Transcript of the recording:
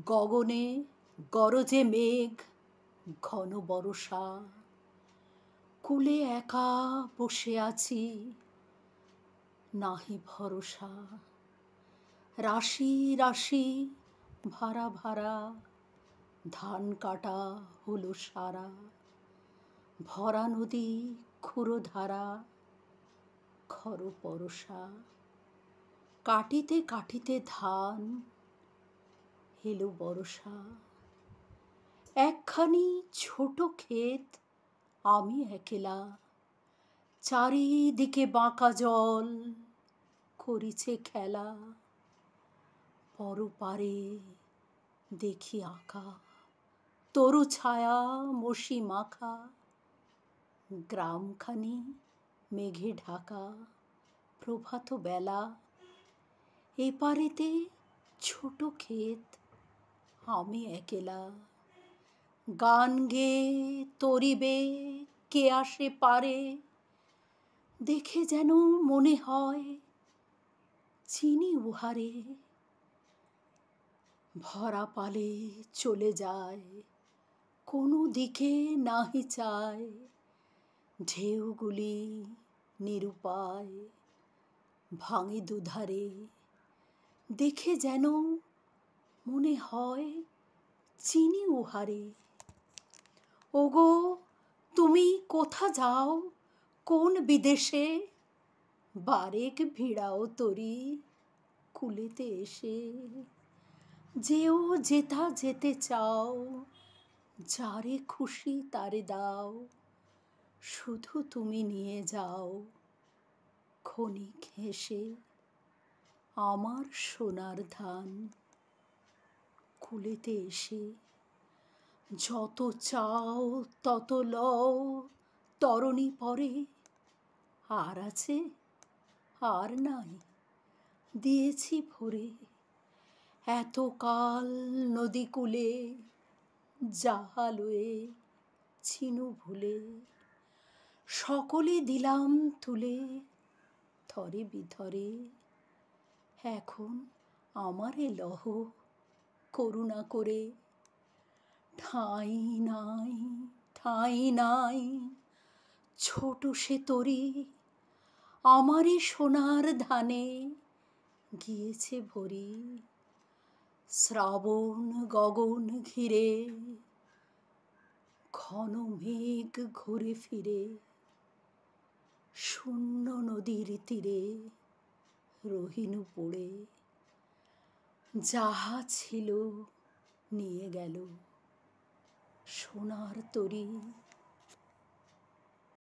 গগনে গরজে মেঘ, ঘন বরষা। কূলে একা বসে আছি, নাহি ভরসা। রাশি রাশি ভাড়া ভাড়া, ধান কাটা হলো সারা। ভরা নদী ক্ষুরধারা, খর পরশা। কাটিতে কাটিতে ধান, এলো বরষা। একখানি ছোট ক্ষেত, আমি একেলা। চারিদিকে বাঁকা জল, করিছে খেলা। পরপারে দেখি আঁকা, তরু ছায়া মসি মাখা। গ্রামখানি মেঘে ঢাকা, প্রভাত বেলা। এপারেতে ছোট ক্ষেত, আমি একেলা। গান গেয়ে তরিবে কে আসে পারে, দেখে যেন মনে হয় চিনি উহারে। ভরা পালে চলে যায়, কোনো দিকে নাহি চায়। ঢেউগুলি নিরুপায়, ভাঙে দুধারে। দেখে যেন মনে হয় চিনি উহারে। ওগো তুমি কোথা যাও, কোন বিদেশে? বারেক ভিড়াও তরি, কূলেতে এসে। যেও যেথা যেতে চাও, যারে খুশি তারে দাও। শুধু তুমি নিয়ে যাও, ক্ষণিক হেসে, আমার সোনার ধান। কূলেতে এসে যত চাও তত লও, তরণী পরে। আর আছে, আর নাই, দিয়েছি ভরে। এতকাল নদী কূলে, যাহা লয়ে ছিনু ভুলে। সকলই দিলাম তুলে, থরে বিথরে। এখন আমারে লহ, করুণা করে। ঠাঁই নাই, ঠাঁই নাই, ছোট সে তরি। আমারই সোনার ধানে গিয়েছে ভরি। শ্রাবণ গগন ঘিরে, ঘন মেঘ ঘুরে ফিরে। শূন্য নদীর তীরে রহিনু পড়ে। যাহা ছিল নিয়ে গেল, সোনার তরী।